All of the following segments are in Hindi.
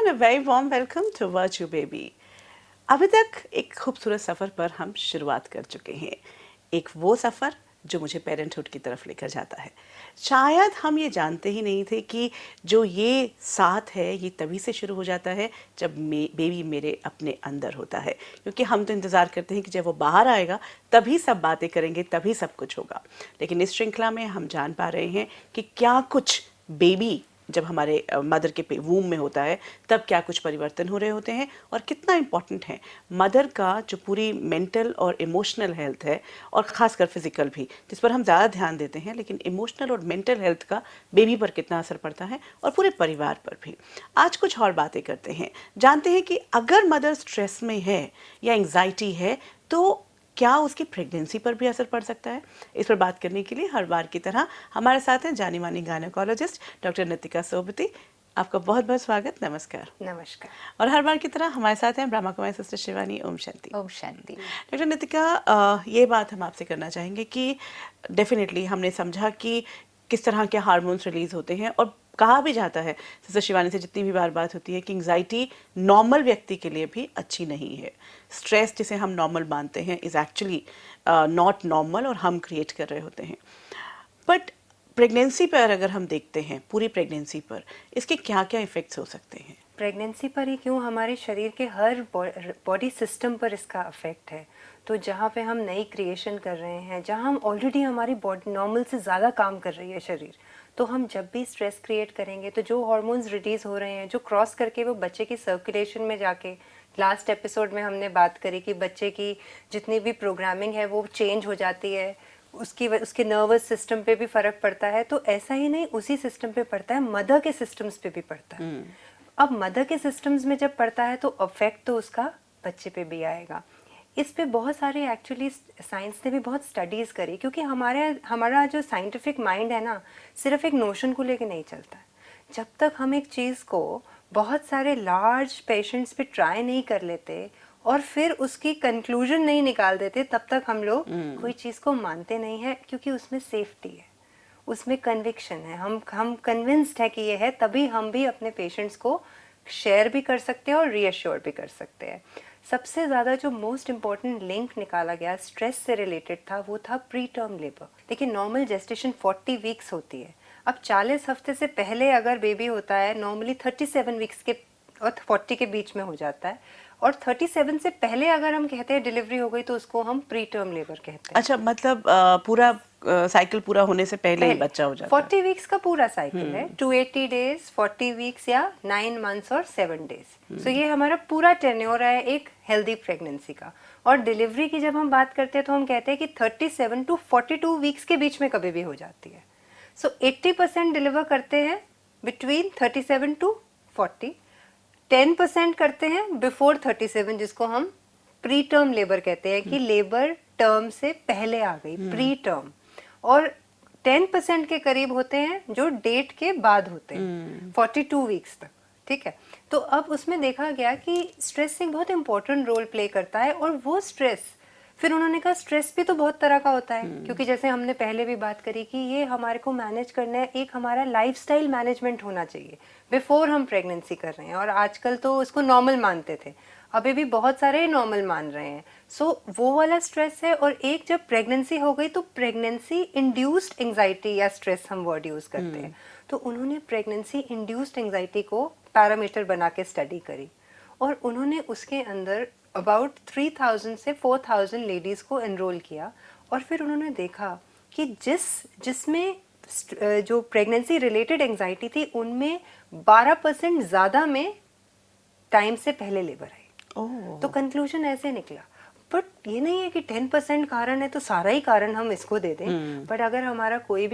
Everyone, a very warm welcome to Virtue Baby. अभी तक एक खूबसूरत सफ़र पर हम शुरुआत कर चुके हैं। एक वो सफ़र जो मुझे पेरेंटहुड की तरफ लेकर जाता है। शायद हम ये जानते ही नहीं थे कि जो ये साथ है ये तभी से शुरू हो जाता है जब बेबी मेरे अपने अंदर होता है, क्योंकि हम तो इंतज़ार करते हैं कि जब वो बाहर आएगा तभी सब बातें करेंगे, तभी सब कुछ होगा। लेकिन इस श्रृंखला में हम जान पा रहे हैं कि क्या कुछ बेबी जब हमारे मदर के वूम में होता है तब क्या कुछ परिवर्तन हो रहे होते हैं, और कितना इम्पॉर्टेंट है मदर का जो पूरी मेंटल और इमोशनल हेल्थ है, और ख़ासकर फिजिकल भी जिस पर हम ज़्यादा ध्यान देते हैं, लेकिन इमोशनल और मेंटल हेल्थ का बेबी पर कितना असर पड़ता है और पूरे परिवार पर भी। आज कुछ और बातें करते हैं, जानते हैं कि अगर मदर स्ट्रेस में है या एंग्जाइटी है तो क्या उसकी प्रेगनेंसी पर भी असर पड़ सकता है। इस पर बात करने के लिए हर बार की तरह हमारे साथ हैं जानी मानी गायनेकोलॉजिस्ट डॉक्टर नितिका सोबती। आपका बहुत बहुत स्वागत, नमस्कार। नमस्कार। और हर बार की तरह हमारे साथ हैं ब्रह्मा कुमारी सिस्टर शिवानी। ओम शांति। ओम शांति। डॉक्टर नितिका, ये बात हम आपसे करना चाहेंगे कि डेफिनेटली हमने समझा कि किस तरह के हार्मोन्स रिलीज होते हैं, और कहा भी जाता है, सिस्टर शिवानी से जितनी भी बार बात होती है, कि एंग्जाइटी नॉर्मल व्यक्ति के लिए भी अच्छी नहीं है। स्ट्रेस जिसे हम नॉर्मल मानते हैं इज़ एक्चुअली नॉट नॉर्मल, और हम क्रिएट कर रहे होते हैं। बट प्रेगनेंसी पर अगर हम देखते हैं, पूरी प्रेगनेंसी पर इसके क्या क्या इफ़ेक्ट्स हो सकते हैं? प्रेगनेंसी पर ही क्यों, हमारे शरीर के हर बॉडी सिस्टम पर इसका अफेक्ट है। तो जहाँ पे हम नई क्रिएशन कर रहे हैं, जहाँ हम ऑलरेडी हमारी बॉडी नॉर्मल से ज़्यादा काम कर रही है शरीर, तो हम जब भी स्ट्रेस क्रिएट करेंगे तो जो हार्मोन्स रिलीज हो रहे हैं, जो क्रॉस करके वो बच्चे की सर्कुलेशन में जाके, लास्ट एपिसोड में हमने बात करी कि बच्चे की जितनी भी प्रोग्रामिंग है वो चेंज हो जाती है, उसके नर्वस सिस्टम पे भी फ़र्क पड़ता है। तो ऐसा ही नहीं उसी सिस्टम पे पड़ता है, मदर के सिस्टम्स पे भी पड़ता है। अब मदर के सिस्टम्स में जब पड़ता है तो अफेक्ट तो उसका बच्चे पे भी आएगा। इस पे बहुत सारे एक्चुअली साइंस ने भी बहुत स्टडीज़ करी, क्योंकि हमारा जो साइंटिफिक माइंड है ना, सिर्फ एक नोशन को लेके नहीं चलता है। जब तक हम एक चीज़ को बहुत सारे लार्ज पेशेंट्स पे ट्राई नहीं कर लेते और फिर उसकी कंक्लूजन नहीं निकाल देते, तब तक हम लोग कोई चीज़ को मानते नहीं है, क्योंकि उसमें सेफ्टी है, उसमें कन्विक्शन है, हम कन्विंस्ड है कि ये है, तभी हम भी अपने पेशेंट्स को शेयर भी कर सकते हैं और रीअश्योर भी कर सकते हैं। सबसे ज़्यादा जो मोस्ट इम्पॉर्टेंट लिंक निकाला गया स्ट्रेस से रिलेटेड था, वो था प्री टर्म लेबर। देखिए, नॉर्मल जेस्टेशन 40 वीक्स होती है। अब 40 हफ्ते से पहले अगर बेबी होता है, नॉर्मली 37 वीक्स के और 40 के बीच में हो जाता है, और 37 से पहले अगर हम कहते हैं डिलीवरी हो गई तो उसको हम प्री टर्म लेबर कहते हैं। अच्छा, मतलब पूरा साइकिल पूरा होने से पहले ही बच्चा हो जाता है। 40 वीक्स का पूरा साइकिल है, 280 डेज, 40 वीक्स या 9 मंथ्स और 7 डेज। सो ये हमारा पूरा टेन्योर है एक हेल्दी प्रेगनेंसी का। और डिलीवरी की जब हम बात करते हैं तो हम कहते हैं कि 37 टू 42 वीक्स के बीच में कभी भी हो जाती है। सो 80% डिलीवर करते हैं बिटवीन 37 टू 40, 10% करते हैं बिफोर 37, जिसको हम प्री टर्म लेबर कहते हैं, कि लेबर टर्म से पहले आ गई, प्री टर्म। और 10% के करीब होते हैं जो डेट के बाद होते हैं, 42 वीक्स तक। ठीक है, तो अब उसमें देखा गया कि स्ट्रेस एक बहुत इंपॉर्टेंट रोल प्ले करता है। और वो स्ट्रेस, फिर उन्होंने कहा स्ट्रेस भी तो बहुत तरह का होता है, क्योंकि जैसे हमने पहले भी बात करी कि ये हमारे को मैनेज करना है, एक हमारा लाइफस्टाइल मैनेजमेंट होना चाहिए बिफोर हम प्रेगनेंसी कर रहे हैं। और आजकल तो उसको नॉर्मल मानते थे, अभी भी बहुत सारे नॉर्मल मान रहे हैं। सो वो वाला स्ट्रेस है। और एक जब प्रेगनेंसी हो गई तो प्रेगनेंसी इंड्यूस्ड एंग्जाइटी या स्ट्रेस हम वर्ड यूज़ करते हैं, तो उन्होंने प्रेगनेंसी इंड्यूस्ड एंग्जाइटी को पैरामीटर बना के स्टडी करी, और उन्होंने उसके अंदर अबाउट 3000 से 4000 लेडीज़ को एनरोल किया। और फिर उन्होंने देखा कि जिसमें जो प्रेगनेंसी रिलेटेड एंग्जाइटी थी, उनमें 12% ज़्यादा में टाइम से पहले लेबर आई। तो कंक्लूजन ऐसे निकला। बट ये नहीं है कि 10% कारण है तो सारा ही कारण हम इसको दे दें। बट अगर हमारा कोई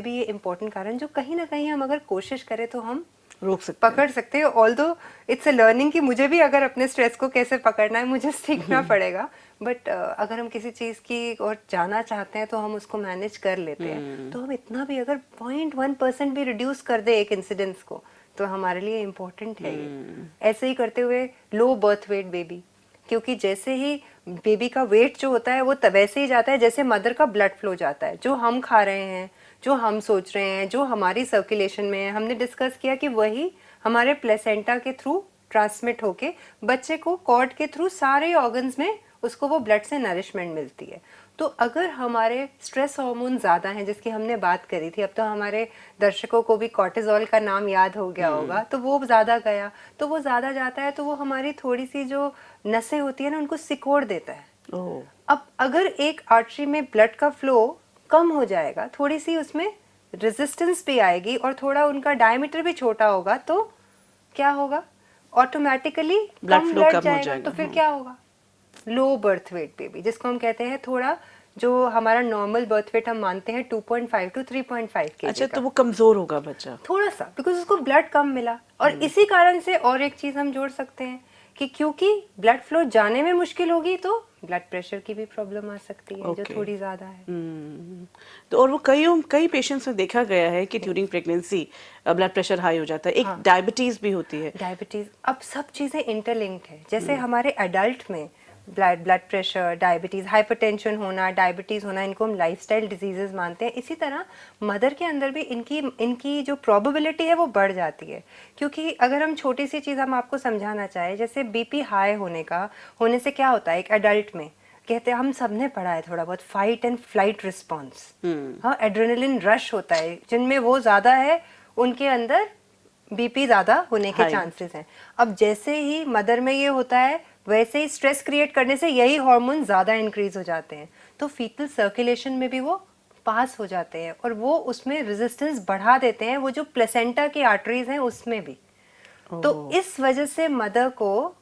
भी इम्पोर्टेंट कारण जो कहीं ना कहीं हम अगर कोशिश करें तो हम रोक सकते पकड़ सकते हैं। ऑल्दो इट्स अ लर्निंग कि मुझे भी अगर अपने स्ट्रेस को कैसे पकड़ना है मुझे सीखना पड़ेगा। बट अगर हम किसी चीज़ की और जाना चाहते हैं तो हम उसको मैनेज कर लेते हैं। तो हम इतना भी अगर 0.1% भी रिड्यूस कर दे एक इंसिडेंस को, तो हमारे लिए इम्पोर्टेंट है ये। ऐसे ही करते हुए लो बर्थ वेट बेबी, क्योंकि जैसे ही बेबी का वेट जो होता है वो वैसे ही जाता है जैसे मदर का ब्लड फ्लो जाता है। जो हम खा रहे हैं, जो हम सोच रहे हैं, जो हमारी सर्कुलेशन में है, हमने डिस्कस किया कि वही हमारे प्लेसेंटा के थ्रू ट्रांसमिट होके बच्चे को कॉर्ड के थ्रू सारे ऑर्गन्स में उसको वो ब्लड से नरिशमेंट मिलती है। तो अगर हमारे स्ट्रेस हार्मोन ज़्यादा हैं, जिसकी हमने बात करी थी, अब तो हमारे दर्शकों को भी कॉर्टिसोल का नाम याद हो गया होगा, तो वो ज़्यादा गया, तो वो ज़्यादा जाता है तो वो हमारी थोड़ी सी जो नसें होती है ना उनको सिकोड़ देता है। ओह, अब अगर एक आर्टरी में ब्लड का फ्लो कम हो जाएगा, थोड़ी सी उसमें रेजिस्टेंस भी आएगी और थोड़ा उनका डायमीटर भी छोटा होगा, तो क्या होगा, ऑटोमेटिकली Blood कम flow ब्लड कम हो जाएगा। जाएगा, तो फिर क्या होगा, लो बर्थ वेट बेबी, जिसको हम कहते हैं थोड़ा जो हमारा नॉर्मल बर्थ वेट हम मानते हैं 2.5 टू 3.5 केजी अच्छा, का, तो वो कमजोर होगा बच्चा। थोड़ा सा, बिकॉज उसको ब्लड कम मिला। और इसी कारण से और एक चीज हम जोड़ सकते हैं कि क्योंकि ब्लड फ्लो जाने में मुश्किल होगी तो ब्लड प्रेशर की भी प्रॉब्लम आ सकती है, जो Okay. थोड़ी ज्यादा है। तो और वो कई पेशेंट्स में देखा गया है कि during pregnancy blood pressure high हो जाता है, एक हाँ। डायबिटीज भी होती है। डायबिटीज, अब सब चीजें इंटरलिंक्ड है। जैसे हमारे एडल्ट में ब्लड प्रेशर, डायबिटीज, हाइपरटेंशन होना, डायबिटीज होना, इनको हम लाइफस्टाइल डिजीजेस मानते हैं। इसी तरह मदर के अंदर भी इनकी जो प्रोबेबिलिटी है वो बढ़ जाती है। क्योंकि अगर हम छोटी सी चीज़ हम आपको समझाना चाहें, जैसे बीपी हाई होने से क्या होता है एक एडल्ट में, कहते हैं, हम सबने पढ़ा है थोड़ा बहुत, फाइट एंड फ्लाइट रिस्पॉन्स। हाँ, एड्रेनलिन रश होता है, जिनमें वो ज़्यादा है उनके अंदर बीपी ज़्यादा होने के High. चांसेस हैं। अब जैसे ही मदर में ये होता है, वैसे ही स्ट्रेस क्रिएट करने से यही हार्मोन ज़्यादा इंक्रीज हो जाते हैं, तो फीटल सर्कुलेशन में भी वो पास हो जाते हैं और वो उसमें रेजिस्टेंस बढ़ा देते हैं, वो जो प्लेसेंटा की आर्टरीज हैं उसमें भी। तो इस वजह से मदर को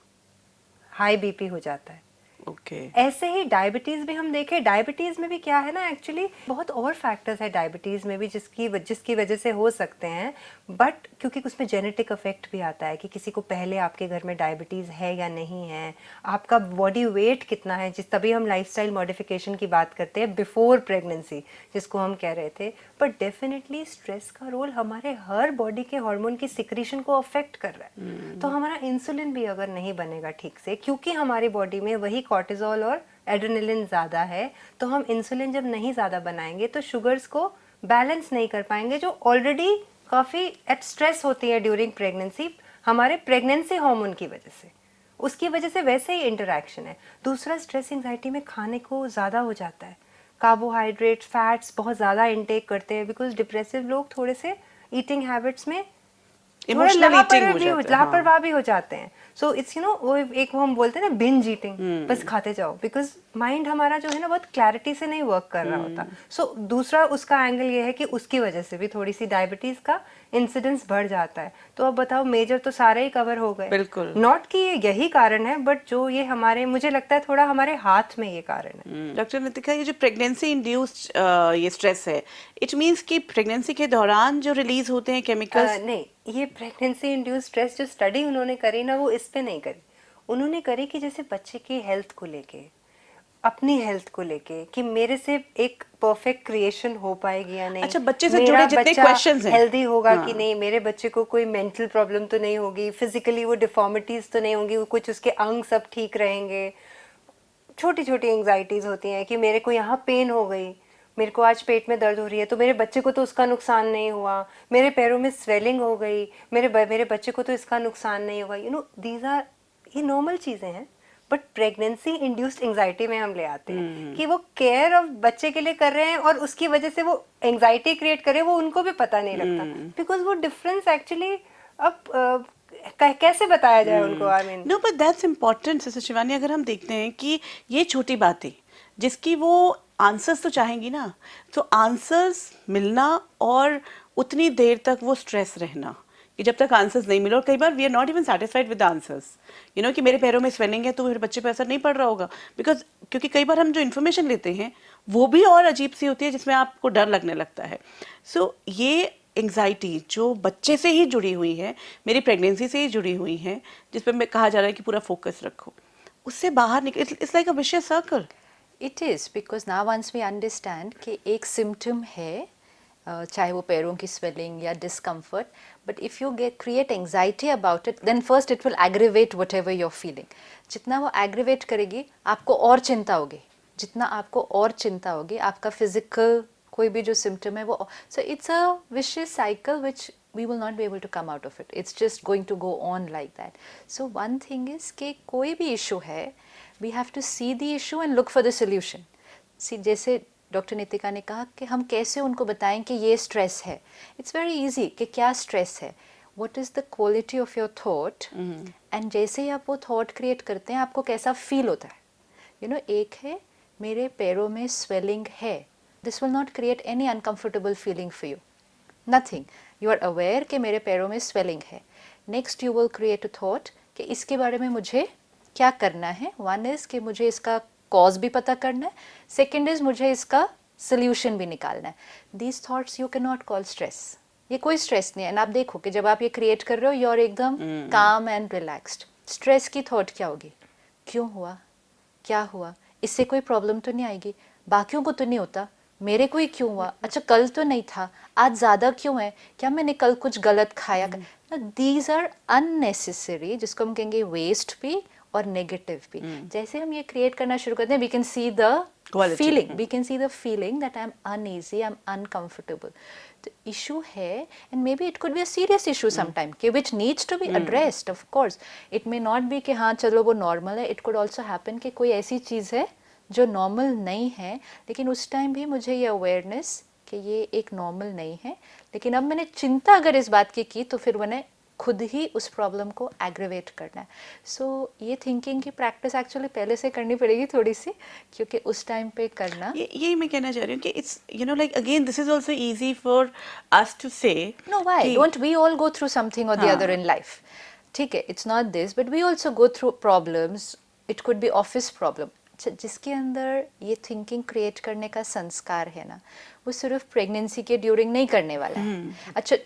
हाई बीपी हो जाता है। ओके। ऐसे ही डायबिटीज भी हम देखें, डायबिटीज में भी क्या है ना, एक्चुअली बहुत और फैक्टर्स है डायबिटीज में भी जिसकी वजह से हो सकते हैं, बट क्योंकि उसमें जेनेटिक इफेक्ट भी आता है कि किसी को पहले आपके घर में डायबिटीज है या नहीं है, आपका बॉडी वेट कितना है, तभी हम लाइफस्टाइल मॉडिफिकेशन की बात करते हैं बिफोर प्रेगनेंसी, जिसको हम कह रहे थे। बट डेफिनेटली स्ट्रेस का रोल हमारे हर बॉडी के हार्मोन की सिक्रीशन को अफेक्ट कर रहा है। तो हमारा इंसुलिन भी अगर नहीं बनेगा ठीक से, क्योंकि हमारी बॉडी में वही कॉर्टिसोल और एड्रेनलिन ज़्यादा है, तो हम इंसुलिन जब नहीं ज़्यादा बनाएंगे तो शुगर्स को बैलेंस नहीं कर पाएंगे, जो ऑलरेडी काफ़ी एट स्ट्रेस होती है ड्यूरिंग प्रेगनेंसी, हमारे प्रेगनेंसी हार्मोन की वजह से, उसकी वजह से वैसे ही इंटरैक्शन है। दूसरा, स्ट्रेस एंजाइटी में खाने को ज़्यादा हो जाता है, कार्बोहाइड्रेट, फैट्स बहुत ज़्यादा इंटेक करते हैं, बिकॉज डिप्रेसिव लोग थोड़े से ईटिंग हैबिट्स में इमोशनल ईटिंग हो जाता है, लापरवाह भी हो जाते हैं। सो इट्स वो एक हम बोलते हैं ना बिंज ईटिंग, बस खाते जाओ, बिकॉज माइंड हमारा जो है ना बहुत क्लैरिटी से नहीं वर्क कर रहा होता। सो दूसरा उसका एंगल ये है कि उसकी वजह से भी थोड़ी सी डायबिटीज का इंसिडेंस बढ़ जाता है। तो अब बताओ, मेजर तो सारे ही कवर हो गए, बिल्कुल। नॉट कि ये यही कारण है, बट जो ये हमारे, मुझे लगता है थोड़ा हमारे हाथ में ये कारण है। डॉक्टर नितिका, ये जो प्रेगनेंसी इंड्यूस्ड ये स्ट्रेस है, इट मींस कि प्रेगनेंसी के दौरान जो रिलीज होते हैं केमिकल्स? नहीं, ये प्रेगनेंसी इंड्यूस स्ट्रेस जो स्टडी उन्होंने करी ना, वो इस पे नहीं करी। उन्होंने करी कि जैसे बच्चे की हेल्थ को लेके, अपनी हेल्थ को लेके, कि मेरे से एक परफेक्ट क्रिएशन हो पाएगी या नहीं, अच्छा, बच्चे से मेरा जुड़े जितने बच्चा क्वेश्चंस हैं, हेल्दी होगा हाँ, कि नहीं, मेरे बच्चे को कोई मेंटल प्रॉब्लम तो नहीं होगी, फिजिकली वो डिफॉर्मिटीज तो नहीं होंगी, कुछ उसके अंग सब ठीक रहेंगे। छोटी छोटी एंग्जाइटीज होती हैं कि मेरे को यहाँ पेन हो गई, मेरे को आज पेट में दर्द हो रही है, तो मेरे बच्चे को तो उसका नुकसान नहीं हुआ, मेरे पैरों में स्वेलिंग हो गई, मेरे बच्चे को तो इसका नुकसान नहीं होगा। दीज आर, ये नॉर्मल चीज़ें हैं, बट प्रेगनेंसी इंड्यूस्ड एंग्जाइटी में हम ले आते हैं कि वो केयर ऑफ बच्चे के लिए कर रहे हैं और उसकी वजह से वो एंग्जाइटी क्रिएट करे, वो उनको भी पता नहीं लगता, बिकॉज वो डिफरेंस एक्चुअली अब कैसे बताया जाए उनको। I mean, no, but that's important sister Shivani. अगर हम देखते हैं कि ये छोटी बातें जिसकी वो आंसर्स तो चाहेंगी ना, तो आंसर्स मिलना और उतनी देर तक वो स्ट्रेस रहना कि जब तक आंसर्स नहीं मिले, और कई बार we are not even satisfied with answers, कि मेरे पैरों में स्वेलिंग है तो मेरे बच्चे पे असर नहीं पड़ रहा होगा, बिकॉज क्योंकि कई बार हम जो इन्फॉर्मेशन लेते हैं वो भी और अजीब सी होती है, जिसमें आपको डर लगने लगता है। सो ये एंग्जाइटी जो बच्चे से ही जुड़ी हुई है, मेरी प्रेगनेंसी से ही जुड़ी हुई है, जिस पर मैं कहा जा रहा है कि पूरा फोकस रखो, उससे बाहर निकल, it's like a vicious circle. It is, because now once we understand कि एक सिम्टम है, चाहे वो पैरों की स्वेलिंग या discomfort, but if you create anxiety about it, then first it will aggravate whatever your feeling. जितना वो एग्रीवेट करेगी, आपको और चिंता होगी, जितना आपको और चिंता होगी, आपका फिजिकल कोई भी जो सिम्टम है वो, so it's a vicious cycle which we will not be able to come out of it. It's just going to go on like that. So one thing is कि कोई भी issue है, we have to see the issue and look for the solution. See, जैसे डॉक्टर नितिका ने कहा कि हम कैसे उनको बताएं कि ये स्ट्रेस है. It's very easy कि क्या स्ट्रेस है. What is the quality of your thought? And जैसे ही आप वो thought create करते हैं, आपको कैसा feel होता है. You know, एक है मेरे पैरों में swelling है. This will not create any uncomfortable feeling for you. Nothing. You are aware कि मेरे पैरों में swelling है. Next you will create a thought कि इसके बारे में मुझे क्या करना है. One is कि मुझे इसका cause भी पता करना है. Second is मुझे इसका solution भी निकालना है. These thoughts you cannot call stress. ये कोई स्ट्रेस नहीं है. एंड आप देखो कि जब आप ये क्रिएट कर रहे हो, यू आर एकदम काम एंड रिलैक्स्ड. स्ट्रेस की थॉट क्या होगी? क्यों हुआ, क्या हुआ, इससे कोई प्रॉब्लम तो नहीं आएगी, बाकियों को तो नहीं होता, मेरे को ही क्यों हुआ, अच्छा कल तो नहीं था, आज ज़्यादा क्यों है, क्या मैंने कल कुछ गलत खाया. दीज आर अननेसेसरी, जिसको हम कहेंगे वेस्ट भी और नेगेटिव भी. जैसे हम ये क्रिएट करना शुरू करते हैं, we can see the feeling, we can see the feeling that I'm uneasy, I'm uncomfortable. The issue है, and maybe it could be a serious issue sometime, which needs to be addressed, of course. It may not be कि हाँ चलो वो normal है. It could also happen कि कोई ऐसी चीज़ है जो normal नहीं है, लेकिन उस time भी मुझे ये awareness कि ये एक normal नहीं है, लेकिन अब मैंने चिंता अगर इस बात की तो फिर मैंने खुद ही उस प्रॉब्लम को एग्रीवेट करना है. सो ये थिंकिंग की प्रैक्टिस एक्चुअली पहले से करनी पड़ेगी थोड़ी सी, क्योंकि उस टाइम पे करना. यही मैं कहना चाह रही हूँ कि it's you know like again this is also easy for us to say. No, why don't we all go through something और द अदर इन लाइफ. ठीक है, it's not this, but we also go through problems. It could be office problem. जिसके अंदर ये थिंकिंग क्रिएट करने का संस्कार है ना, वो सिर्फ प्रेगनेंसी के ड्यूरिंग नहीं करने वाला है. अच्छा,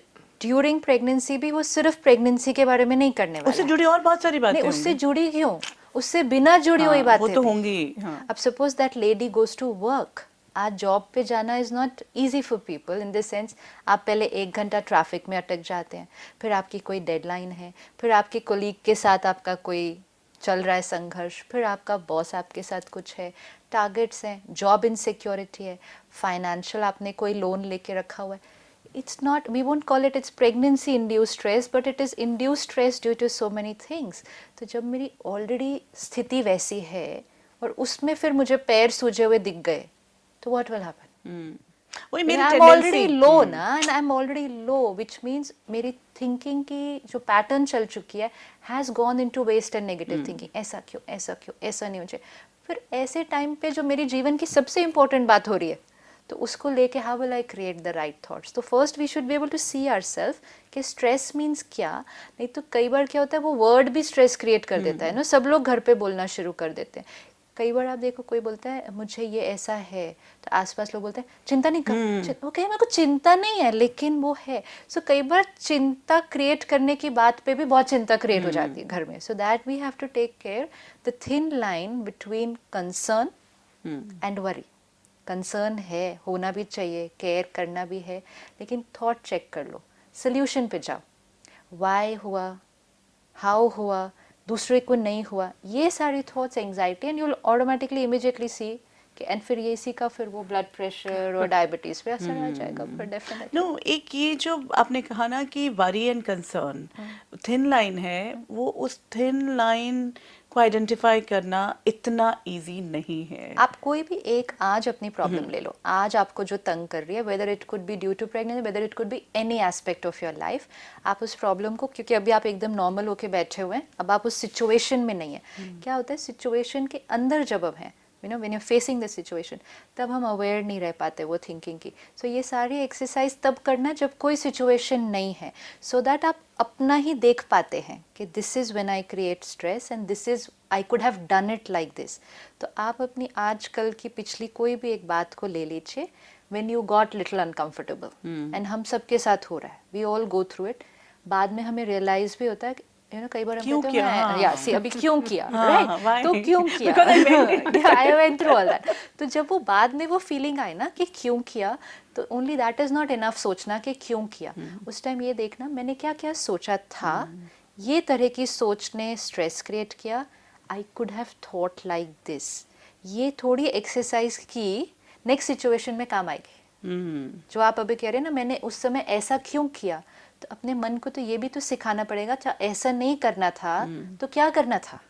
ड्यूरिंग प्रेगनेंसी भी वो सिर्फ प्रेगनेंसी के बारे में नहीं करने वाला. उससे जुड़ी और बहुत सारी बातें नहीं, उससे जुड़ी क्यों, उससे बिना जुड़ी हुई बातें वो तो होंगी. अब suppose that lady goes to work. आज जॉब पे जाना is not easy for people in the sense, आप पहले 1 घंटा ट्रैफिक में अटक जाते हैं, फिर आपकी कोई डेडलाइन है, फिर आपके कोलीग के साथ आपका कोई चल रहा है संघर्ष, फिर आपका बॉस आपके साथ कुछ है, टारगेट्स हैं, जॉब इनसिक्योरिटी है, फाइनेंशियल आपने कोई लोन लेके रखा हुआ है. It's not, we won't call it it's pregnancy induced stress, but it is induced stress due to so many things. तो जब मेरी ऑलरेडी स्थिति वैसी है और उसमें फिर मुझे पैर सूजे हुए दिख गए, तो what will happen? वही मेरी I'm already low ना, and I'm already low, which means मेरी thinking की जो पैटर्न चल चुकी है has gone into waste and negative thinking. ऐसा क्यों, ऐसा क्यों, ऐसा नहीं मुझे. फिर ऐसे टाइम पे जो मेरी जीवन की सबसे इम्पोर्टेंट बात हो रही है, तो उसको लेके how will I create the right thoughts. तो first we should be able to see ourself कि स्ट्रेस मीन्स क्या. नहीं तो कई बार क्या होता है, वो वर्ड भी स्ट्रेस क्रिएट कर देता है ना. सब लोग घर पे बोलना शुरू कर देते हैं. कई बार आप देखो, कोई बोलता है मुझे ये ऐसा है, तो आसपास लोग बोलते हैं चिंता नहीं कर. ओके, मेरे को चिंता नहीं है, लेकिन वो है. सो कई बार चिंता क्रिएट करने की बात पे भी बहुत चिंता क्रिएट हो जाती है घर में. So that we have to take care the thin line between concern and worry. Concern है, होना भी चाहिए, केयर करना भी है, लेकिन थॉट चेक कर लो, सोल्यूशन पे जाओ. वाई हुआ, हाउ हुआ, दूसरे को नहीं हुआ, ये सारी thoughts anxiety, and you will automatically immediately see कि, एंड फिर ये इसी का फिर वो ब्लड प्रेशर और डायबिटीज पे असर आ जाएगा फिर डेफिनेटली. नो, एक ये जो आपने कहा ना कि worry and concern thin line है, वो उस थिन लाइन को आइडेंटिफाई करना इतना इजी नहीं है. आप कोई भी एक आज अपनी प्रॉब्लम ले लो, आज आपको जो तंग कर रही है, whether it could be due to pregnancy, whether it could be any aspect of your life, आप उस प्रॉब्लम को, क्योंकि अभी आप एकदम नॉर्मल होके बैठे हुए हैं, अब आप उस सिचुएशन में नहीं है. क्या होता है, सिचुएशन के अंदर जब हम हैं, you know when you facing the situation, तब हम अवेयर नहीं रह पाते वो थिंकिंग की. सो ये सारी एक्सरसाइज तब करना जब कोई सिचुएशन नहीं है, सो दैट आप अपना ही देख पाते हैं कि this is when I create stress and this is I could have done it like this. तो आप अपनी आजकल की पिछली कोई भी एक बात को ले लीजिए, when you got little uncomfortable, and हम सबके साथ हो रहा है, we all go through it. बाद में हमें रियलाइज भी होता है कि यू नो कई बार क्यों किया, या सी अभी क्यों किया, राइट, तो क्यों किया, I went through all that. तो जब वो बाद में वो फीलिंग आई ना कि क्यों किया, तो only that is not enough सोचना कि क्यों किया. उस टाइम ये देखना मैंने क्या क्या सोचा था, ये तरह की सोच ने स्ट्रेस क्रिएट किया, I could have thought like this. ये थोड़ी एक्सरसाइज की नेक्स्ट सिचुएशन में काम आएगी. जो आप अभी कह रहे हैं ना, मैंने उस समय ऐसा क्यों किया, तो अपने मन को तो ये भी तो सिखाना पड़ेगा, अच्छा ऐसा नहीं करना था तो क्या करना था.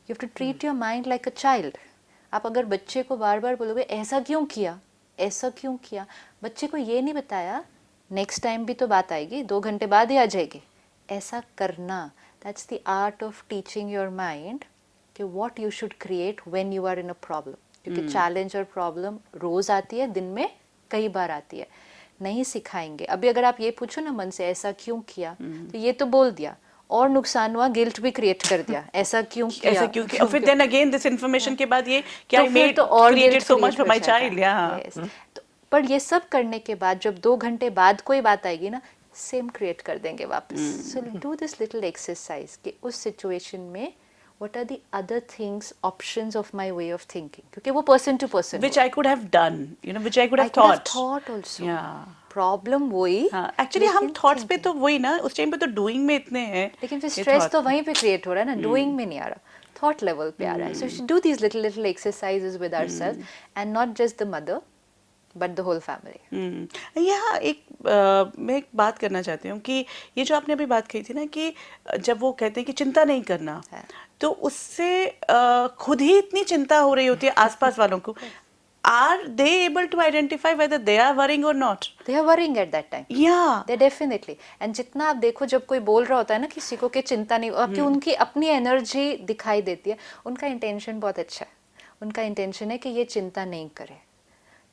You have to treat your mind like a child. आप अगर बच्चे को बार बार बोलोगे ऐसा क्यों किया, ऐसा क्यों किया, बच्चे को ये नहीं बताया नेक्स्ट टाइम भी तो बात आएगी, 2 घंटे बाद ही आ जाएगी. ऐसा करना, that's the art of teaching your mind कि what you should create when you are in a problem. क्योंकि चैलेंज और प्रॉब्लम रोज आती है, दिन में कई बार आती है. नहीं सिखाएंगे. अभी अगर आप ये पूछो ना मन से ऐसा क्यों किया, तो ये तो बोल दिया और नुकसान हुआ, गिल्ट भी क्रिएट कर दिया, ऐसा क्यों किया, ऐसा क्यों किया, फिर देन अगेन दिस इन्फॉर्मेशन के बाद ये क्या तो फिर तो और created guilt so much for my child. Yes. तो पर ये सब करने के बाद जब 2 घंटे बाद कोई बात आएगी ना, सेम क्रिएट कर देंगे वापस. So do this little exercise कि उस सिचुएशन में what are the other things, options of my way of thinking, क्योंकि वो person to person which I could have done, you know, which I could I have could have thought. thought also. Yeah. Problem वही. हाँ, एक्चुअली हम लेकिन थॉट्स पे thinking. तो वही ना, उस टाइम पे तो डूइंग में इतने हैं. लेकिन फिर कि स्ट्रेस thought- तो वहीं पे क्रिएट हो रहा है ना, डूइंग में नहीं आ रहा, थॉट लेवल पे आ रहा है. So we do these little little exercises with ourselves and not just the mother but the whole family. यहाँ मैं एक बात करना चाहती हूँ कि ये जो आपने अभी बात कही थी ना कि जब वो कहते हैं कि चिंता नहीं करना, तो उससे खुद ही इतनी चिंता हो रही होती है आसपास वालों को. Are they able to identify whether they are worrying और not? They are worrying at that time. या दे डेफिनेटली. एंड जितना आप देखो जब कोई बोल रहा होता है ना किसी को कि चिंता नहीं, आपकी उनकी अपनी एनर्जी दिखाई देती है. उनका इंटेंशन बहुत अच्छा है. उनका इंटेंशन है कि ये चिंता नहीं करे,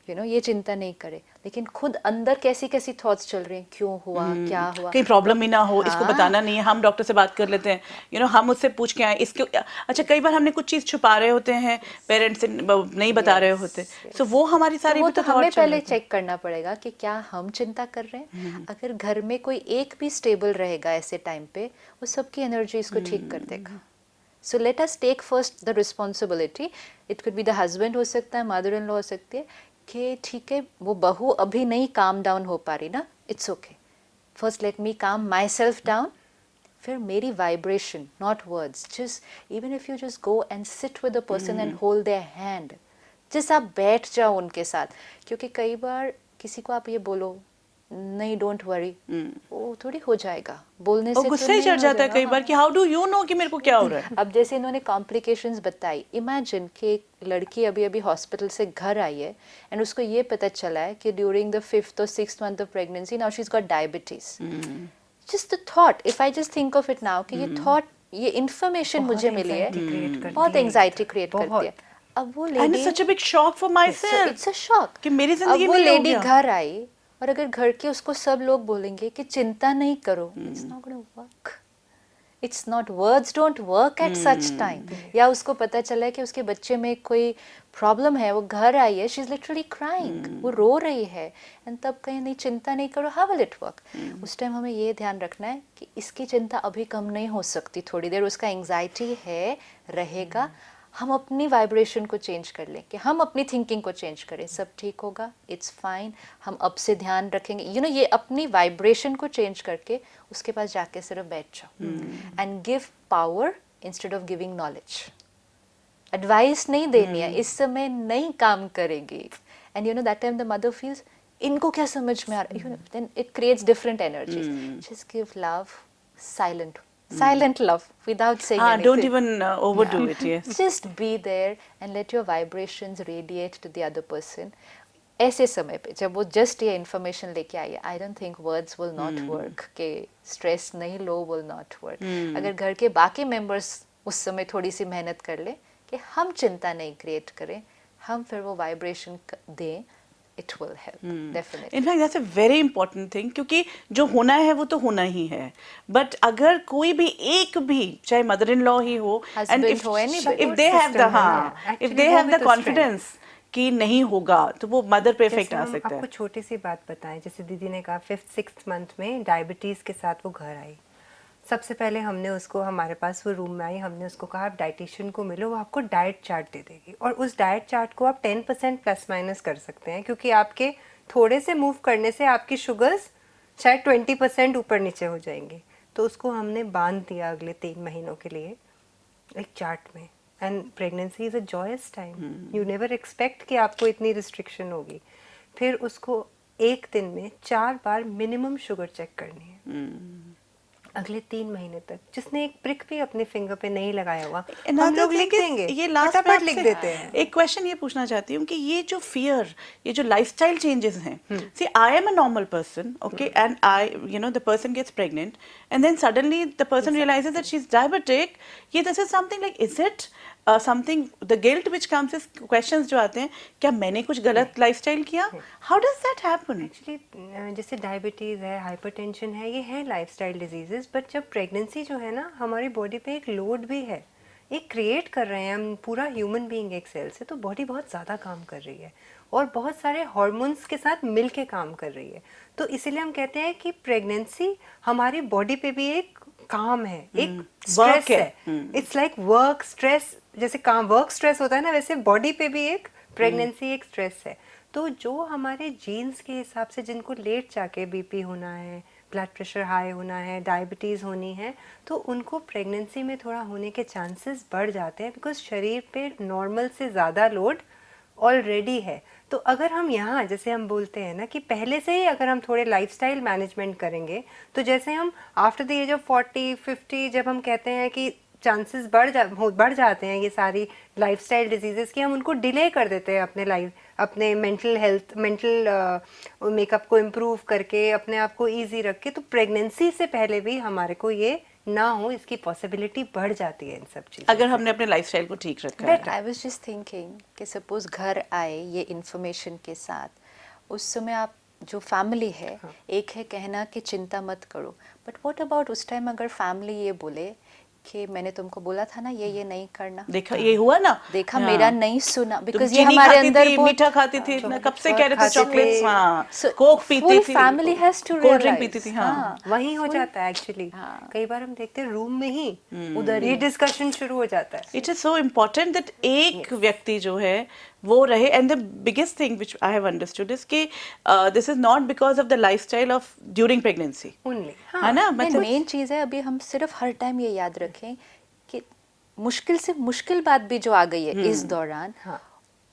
यू नो, ये चिंता नहीं करे. लेकिन खुद अंदर कैसी कैसी थॉट्स चल रही हैं, क्यों हुआ, क्या हुआ, कहीं प्रॉब्लम ही ना हो, इसको हाँ. बताना नहीं है, हम डॉक्टर से बात कर लेते हैं, यू नो, हम उससे पूछ के आए इसके. अच्छा, कई बार हमने कुछ चीज छुपा रहे होते हैं, पेरेंट्स से नहीं बता रहे होते, सो वो हमारी तो सारी वो भी तो तो हमें thought चल पहले रहे थे. चेक करना पड़ेगा कि क्या हम चिंता कर रहे हैं. अगर घर में कोई एक भी स्टेबल रहेगा ऐसे टाइम पे, वो सबकी एनर्जी इसको ठीक कर देगा. So let us take first the responsibility. It could be the husband हो सकता है, मदर इन लॉ हो सकती है, कि ठीक है वो बहू अभी नहीं काम डाउन हो पा रही ना, it's okay, first let me काम माई सेल्फ डाउन. फिर मेरी vibration, not words, just even if you just go and sit with the person and hold their hand, just आप बैठ जाओ उनके साथ. क्योंकि कई बार किसी को आप ये बोलो नहीं डोंट वरी, वो थोड़ी हो जाएगा बोलने और से. गुस्सा तो ही नहीं चढ़ हो जाता है जाएगा. कई बार कि हाउ डू यू नो कि मेरे को क्या हो रहा है. अब जैसे इन्होंने कॉम्प्लिकेशंस बताई, इमेजिन कि एक लड़की अभी अभी हॉस्पिटल से घर आई है एंड उसको ये पता चला है कि ड्यूरिंग द 5th और 6th month of pregnancy now she is got diabetes. Just the thought, if I just think of it now कि ये थॉट, ये इंफॉर्मेशन मुझे मिली है, बहुत एंजाइटी क्रिएट करती है. अब वो and lady, it's such a big shock for my self it's a shock कि मेरी अब जिंदगी वो में ये हो लेडी गया. घर आई और अगर घर के उसको सब लोग बोलेंगे कि चिंता नहीं करो, it's not gonna work. It's not, words don't work at such time. या उसको पता चला है कि उसके बच्चे में कोई प्रॉब्लम है, वो घर आई है, शी इज लिटरली क्राइंग, वो रो रही है, एंड तब कहीं नहीं चिंता नहीं करो, हाउ विल इट वर्क. उस टाइम हमें ये ध्यान रखना है कि इसकी चिंता अभी कम नहीं हो सकती, थोड़ी देर उसका एंग्जाइटी है, रहेगा. हम अपनी वाइब्रेशन को चेंज कर लें, कि हम अपनी थिंकिंग को चेंज करें, सब ठीक होगा, इट्स फाइन, हम अब से ध्यान रखेंगे. यू नो, ये अपनी वाइब्रेशन को चेंज करके उसके पास जाके सिर्फ बैठ जाओ and give power instead of giving knowledge. Advice नहीं देनी है, इस समय नहीं काम करेगी. And you know that time the mother feels इनको क्या समझ में आ रहा है, you know, then it creates different energies. Just give love, silent love without saying anything. Don't even overdo it. Yes. Just be there and let your vibrations radiate to the other person. ऐसे समय पे जब वो जस्ट ये इन्फॉर्मेशन लेके आई है, I don't think words will not work, के स्ट्रेस नहीं लो विल नॉट वर्क. अगर घर के बाकी मेंबर्स उस समय थोड़ी सी मेहनत कर ले कि हम चिंता नहीं क्रिएट करें, हम फिर वो वाइब्रेशन दें, it will help. Definitely. In fact, that's a very important thing, क्योंकि जो होना है वो तो होना ही है. But अगर कोई भी एक भी, चाहे मदर इन लॉ ही हो, and Husband if हो, anybody. if they have the, हाँ, if Actually, they वो have भी the तो confidence कि नहीं होगा, तो वो मदर पे इफेक्ट जैसे आ हम सकता आपको है. छोटी सी बात बताएं, जैसे दीदी ने कहा 5th 6th मंथ में डायबिटीज़ के साथ वो घर आई. सबसे पहले हमने उसको, हमारे पास वो रूम में आई, हमने उसको कहा आप डाइटिशियन को मिलो, वो आपको डाइट चार्ट दे देगी, और उस डाइट चार्ट को आप 10% प्लस माइनस कर सकते हैं, क्योंकि आपके थोड़े से मूव करने से आपकी शुगर्स शायद 20% ऊपर नीचे हो जाएंगे. तो उसको हमने बांध दिया अगले 3 महीनों के लिए एक चार्ट में. And pregnancy is a joyous time, you never expect कि आपको इतनी रिस्ट्रिक्शन होगी. फिर उसको एक दिन में 4 बार मिनिमम शुगर चेक करनी है अगले 3 महीने तक। जिसने एक ब्रिक भी अपने फिंगर पे नहीं लगाया हुआ, हम लोग लिख देंगे, ये लास्ट फटाफट लिख देते हैं। एक क्वेश्चन ये पूछना चाहती हूँ कि ये जो फियर, ये जो लाइफस्टाइल चेंजेस हैं, see I am a normal person, okay, and I the person gets pregnant and then suddenly the person realises that she is diabetic, ये this is something like, is it something, the guilt which comes is questions जो आते हैं, क्या मैंने कुछ गलत लाइफस्टाइल किया, how does that happen? Actually जैसे डायबिटीज़ है, हाइपरटेंशन है, ये है लाइफस्टाइल डिजीजेस, बट जब प्रेगनेंसी जो है ना, हमारी बॉडी पे एक लोड भी है, एक क्रिएट कर रहे हैं हम पूरा ह्यूमन बीइंग एक सेल से, तो बॉडी बहुत ज़्यादा काम कर रही है और बहुत सारे हार्मोन्स के साथ मिल के काम कर रही है। तो इसीलिए हम कहते हैं कि प्रेगनेंसी हमारी बॉडी पे भी एक काम है, एक स्ट्रेस है। इट्स लाइक वर्क स्ट्रेस, जैसे काम वर्क स्ट्रेस होता है ना, वैसे बॉडी पे भी एक प्रेगनेंसी एक स्ट्रेस है। तो जो हमारे जीन्स के हिसाब से जिनको लेट जाके बीपी होना है, ब्लड प्रेशर हाई होना है, डायबिटीज़ होनी है, तो उनको प्रेगनेंसी में थोड़ा होने के चांसेस बढ़ जाते हैं, बिकॉज शरीर पे नॉर्मल से ज़्यादा लोड ऑलरेडी है। तो अगर हम यहाँ जैसे हम बोलते हैं ना कि पहले से ही अगर हम थोड़े लाइफस्टाइल मैनेजमेंट करेंगे, तो जैसे हम आफ्टर द एज ऑफ 40-50 जब हम कहते हैं कि चांसेस बढ़ जाते हैं ये सारी लाइफस्टाइल डिजीजेस की, हम उनको डिले कर देते हैं अपने मेंटल हेल्थ, मेंटल मेकअप को इम्प्रूव करके, अपने आप को ईजी रख के। तो प्रेगनेंसी से पहले भी हमारे को ये ना हो, इसकी पॉसिबिलिटी बढ़ जाती है इन सब चीज़ों अगर हमने अपने लाइफस्टाइल को ठीक रखा है। आई वाज जस्ट थिंकिंग कि सपोज घर आए ये इन्फॉर्मेशन के साथ, उस समय आप जो फैमिली है, एक है कहना कि चिंता मत करो, बट व्हाट अबाउट उस टाइम अगर फैमिली ये बोले कि मैंने तुमको बोला था ना ये नहीं करना, देखा ये हुआ ना, देखा मेरा नहीं सुना, बिकॉज ये चीनी हमारे खाती अंदर थी, बहुत मीठा खाती थी, ना कब से कह रहे थे खाते चॉकलेट्स, थे। हाँ, So, कोक पीती full थी, family has to cold drink realize, पीती थी, हाँ। वही हो जाता है एक्चुअली। कई बार हम देखते हैं रूम में ही उधर ये डिस्कशन शुरू हो जाता है। It is so important that एक व्यक्ति जो है वो रहे, and the biggest thing which I have understood is कि this is not because of the lifestyle of during pregnancy, only है ना, मतलब मेन चीज़ है, अभी हम सिर्फ हर टाइम ये याद रखें कि मुश्किल से मुश्किल बात भी जो आ गई है इस दौरान,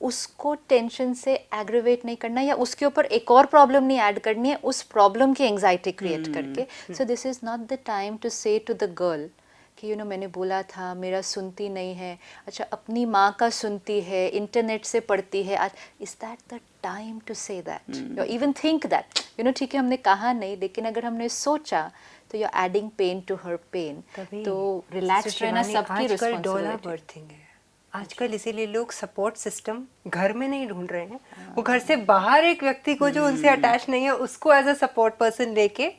उसको टेंशन से एग्रीवेट नहीं करना या उसके ऊपर एक और प्रॉब्लम नहीं ऐड करनी है, उस प्रॉब्लम की एंजाइटी क्रिएट करके। So this is not the time to say to the girl कि मैंने बोला था, मेरा सुनती नहीं है, अच्छा अपनी माँ का सुनती है, इंटरनेट से पढ़ती है आज, is that the time to say that, even think that, ठीक है हमने कहा नहीं, लेकिन अगर हमने सोचा तो you adding pain to her pain. तो रिलैक्स रहना सबकी रिस्पॉन्सिबिलिटी है आजकल, इसीलिए लोग सपोर्ट सिस्टम घर में नहीं ढूंढ रहे हैं, वो घर से बाहर एक व्यक्ति को जो उनसे अटैच नहीं है उसको एज अ सपोर्ट पर्सन लेके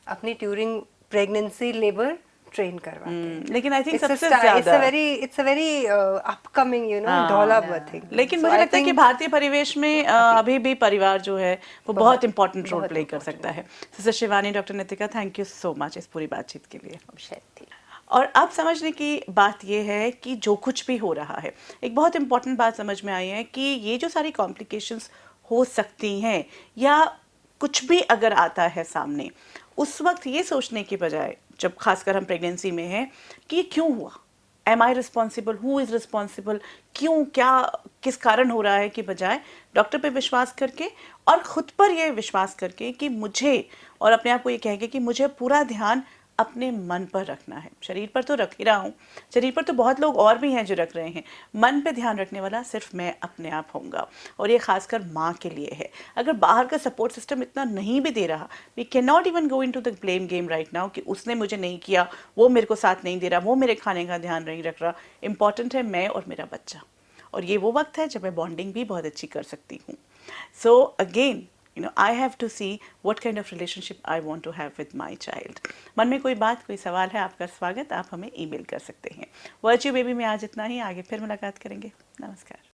अपनी ड्यूरिंग प्रेगनेंसी लेबर ट्रेन करवाते हैं। लेकिन आई थिंक सबसे ज्यादा it's a very upcoming develop thing. लेकिन मुझे लगता है कि भारतीय परिवेश में अभी भी परिवार जो है वो बहुत इंपॉर्टेंट रोल प्ले कर सकता है। Sister Shivani, doctor Nitika, thank you so much इस पूरी बातचीत के लिए। और अब समझने की बात यह है कि जो कुछ भी हो रहा है, एक बहुत इंपॉर्टेंट बात समझ में आई है कि ये जो सारी कॉम्प्लिकेशंस हो सकती हैं या कुछ भी अगर आता है सामने, उस वक्त ये सोचने की बजाय, जब खासकर हम प्रेगनेंसी में हैं, कि ये क्यों हुआ, am I responsible, who is responsible, क्यों, क्या, किस कारण हो रहा है, कि बजाय डॉक्टर पे विश्वास करके और ख़ुद पर ये विश्वास करके कि मुझे, और अपने आप को ये कह के कि मुझे पूरा ध्यान अपने मन पर रखना है। शरीर पर तो रख ही रहा हूँ, शरीर पर तो बहुत लोग और भी हैं जो रख रहे हैं, मन पे ध्यान रखने वाला सिर्फ मैं अपने आप होऊंगा। और ये खासकर माँ के लिए है। अगर बाहर का सपोर्ट सिस्टम इतना नहीं भी दे रहा, we cannot even go into the blame game right now कि उसने मुझे नहीं किया, वो मेरे को साथ नहीं दे रहा, वो मेरे खाने का ध्यान नहीं रख रहा। इम्पॉर्टेंट है मैं और मेरा बच्चा, और ये वो वक्त है जब मैं बॉन्डिंग भी बहुत अच्छी कर सकती हूँ। So again, I have to see what kind of relationship I want to have with my child. मन में कोई बात, कोई सवाल है, आपका स्वागत, आप हमें ईमेल कर सकते हैं। वर्च्यू बेबी में आज इतना ही, आगे फिर मुलाकात करेंगे। नमस्कार।